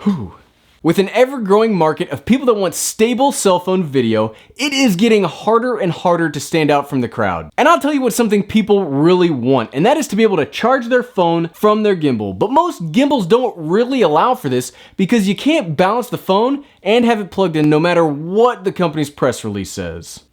Whew. With an ever-growing market of people that want stable cell phone video, it is getting harder and harder to stand out from the crowd. And I'll tell you what something people really want, and that is to be able to charge their phone from their gimbal. But most gimbals don't really allow for this because you can't balance the phone and have it plugged in no matter what the company's press release says.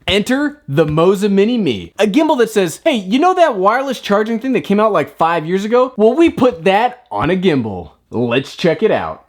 Enter the Moza Mini Me, a gimbal that says, hey, you know that wireless charging thing that came out like 5 years ago? Well, we put that on a gimbal. Let's check it out.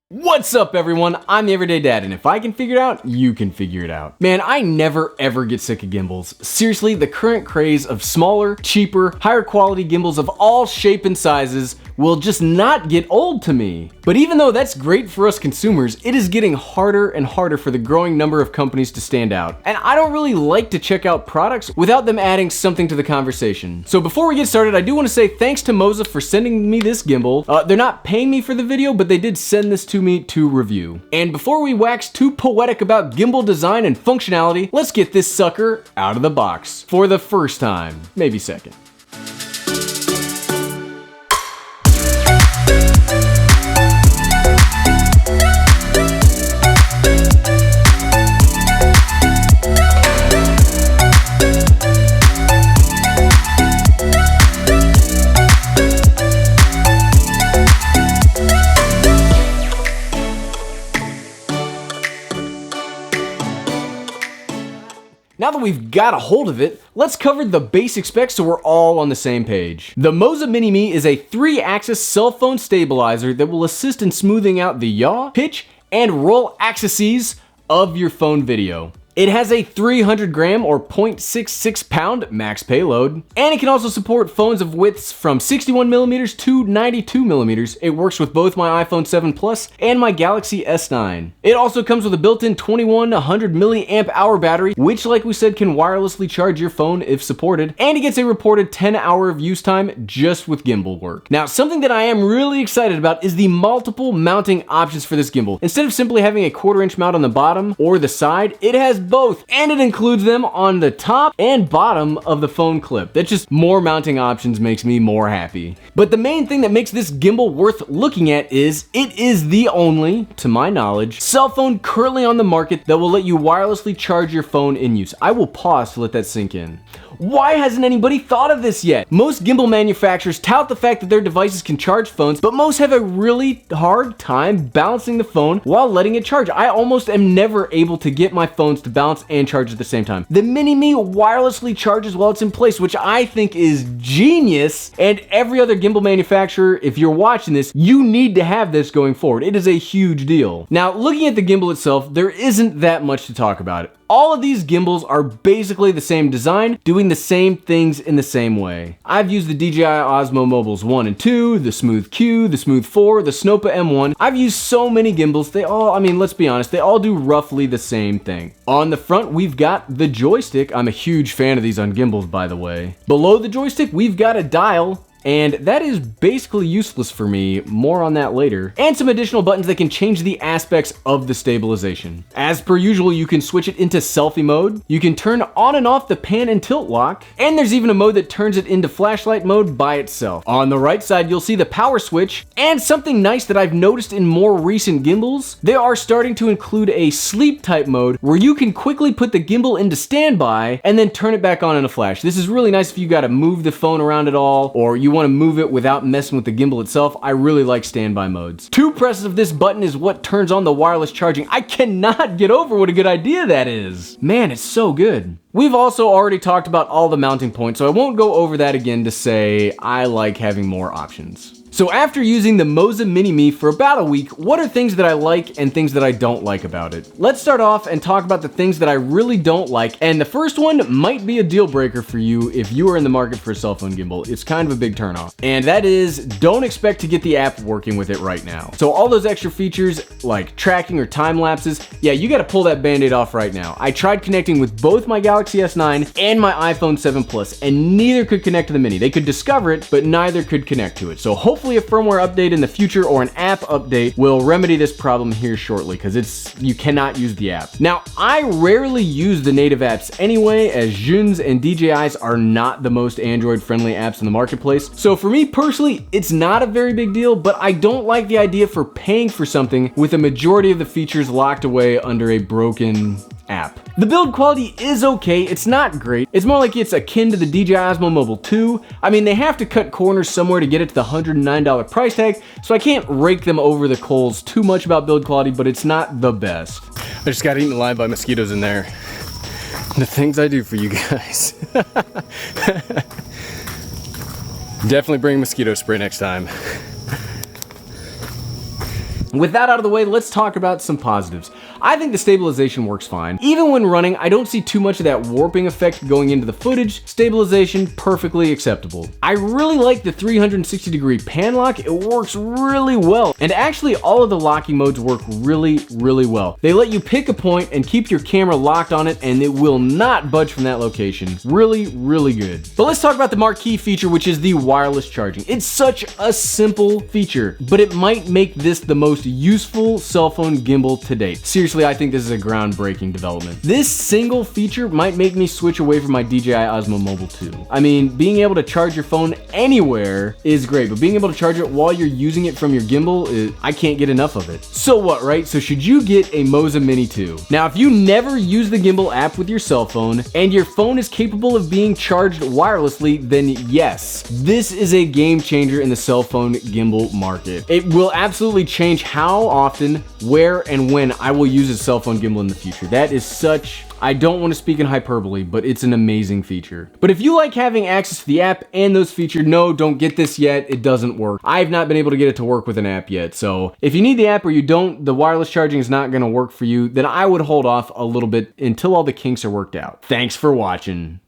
What's up everyone, I'm the Everyday Dad, and if I can figure it out, you can figure it out. Man, I never ever get sick of gimbals. Seriously, the current craze of smaller, cheaper, higher quality gimbals of all shape and sizes will just not get old to me. But even though that's great for us consumers, it is getting harder and harder for the growing number of companies to stand out. And I don't really like to check out products without them adding something to the conversation. So before we get started, I do want to say thanks to Moza for sending me this gimbal. They're not paying me for the video, but they did send this to me to review. And before we wax too poetic about gimbal design and functionality, let's get this sucker out of the box. For the first time, maybe second. Now that we've got a hold of it, let's cover the basic specs so we're all on the same page. The Moza Mini Me is a 3-axis cell phone stabilizer that will assist in smoothing out the yaw, pitch, and roll axes of your phone video. It has a 300 gram or 0.66 pound max payload, and it can also support phones of widths from 61 millimeters to 92 millimeters. It works with both my iPhone 7 Plus and my Galaxy S9. It also comes with a built-in 2100 milliamp hour battery, which like we said can wirelessly charge your phone if supported, and it gets a reported 10 hour of use time just with gimbal work. Now, something that I am really excited about is the multiple mounting options for this gimbal. Instead of simply having a 1/4 inch mount on the bottom or the side, it has both, and it includes them on the top and bottom of the phone clip. That's just more mounting options makes me more happy. But the main thing that makes this gimbal worth looking at is it is the only, to my knowledge, cell phone currently on the market that will let you wirelessly charge your phone in use. I will pause to let that sink in. Why hasn't anybody thought of this yet? Most gimbal manufacturers tout the fact that their devices can charge phones, but most have a really hard time balancing the phone while letting it charge. I almost am never able to get my phones to balance and charge at the same time. The Mini Me wirelessly charges while it's in place, which I think is genius, and every other gimbal manufacturer, if you're watching this, you need to have this going forward. It is a huge deal. Now, looking at the gimbal itself, there isn't that much to talk about it. All of these gimbals are basically the same design, doing the same things in the same way. I've used the DJI Osmo Mobiles 1 and 2, the Smooth Q, the Smooth 4, the Snopa M1. I've used so many gimbals, they all, I mean, let's be honest, they all do roughly the same thing. On the front, we've got the joystick. I'm a huge fan of these on gimbals, by the way. Below the joystick, we've got a dial, and that is basically useless for me, more on that later, and some additional buttons that can change the aspects of the stabilization. As per usual, you can switch it into selfie mode, you can turn on and off the pan and tilt lock, and there's even a mode that turns it into flashlight mode by itself. On the right side, you'll see the power switch, and something nice that I've noticed in more recent gimbals, they are starting to include a sleep type mode where you can quickly put the gimbal into standby and then turn it back on in a flash. This is really nice if you gotta move the phone around at all, or you want to move it without messing with the gimbal itself. I really like standby modes. 2 presses of this button is what turns on the wireless charging. I cannot get over what a good idea that is. Man, it's so good. We've also already talked about all the mounting points, so I won't go over that again to say I like having more options. So after using the Moza Mini Me for about a week, what are things that I like and things that I don't like about it? Let's start off and talk about the things that I really don't like, and the first one might be a deal breaker for you if you are in the market for a cell phone gimbal. It's kind of a big turnoff, and that is don't expect to get the app working with it right now. So all those extra features like tracking or time lapses, yeah, you gotta pull that band-aid off right now. I tried connecting with both my Galaxy S9 and my iPhone 7 Plus, and neither could connect to the Mini. They could discover it, but neither could connect to it. So hopefully hopefully a firmware update in the future or an app update will remedy this problem here shortly, because you cannot use the app. Now, I rarely use the native apps anyway, as Juns and DJIs are not the most Android-friendly apps in the marketplace. So for me personally, it's not a very big deal, but I don't like the idea for paying for something with a majority of the features locked away under a broken app. The build quality is okay, it's not great. It's more like it's akin to the DJI Osmo Mobile 2. I mean, they have to cut corners somewhere to get it to the $109 price tag, so I can't rake them over the coals too much about build quality, but it's not the best. I just got eaten alive by mosquitoes in there. The things I do for you guys. Definitely bring mosquito spray next time. With that out of the way, let's talk about some positives. I think the stabilization works fine. Even when running, I don't see too much of that warping effect going into the footage. Stabilization, perfectly acceptable. I really like the 360-degree pan lock. It works really well. And actually, all of the locking modes work really, really well. They let you pick a point and keep your camera locked on it, and it will not budge from that location. Really, really good. But let's talk about the marquee feature, which is the wireless charging. It's such a simple feature, but it might make this the most useful cell phone gimbal to date. Seriously, I think this is a groundbreaking development. This single feature might make me switch away from my DJI Osmo Mobile 2. I mean, being able to charge your phone anywhere is great, but being able to charge it while you're using it from your gimbal, I can't get enough of it. So what, right? So should you get a Moza Mini 2? Now, if you never use the gimbal app with your cell phone and your phone is capable of being charged wirelessly, then yes, this is a game changer in the cell phone gimbal market. It will absolutely change how often, where, and when I will use a cell phone gimbal in the future. That is such, I don't want to speak in hyperbole, but it's an amazing feature. But if you like having access to the app and those features, no, don't get this yet. It doesn't work. I've not been able to get it to work with an app yet. So if you need the app or you don't, the wireless charging is not going to work for you, then I would hold off a little bit until all the kinks are worked out. Thanks for watching.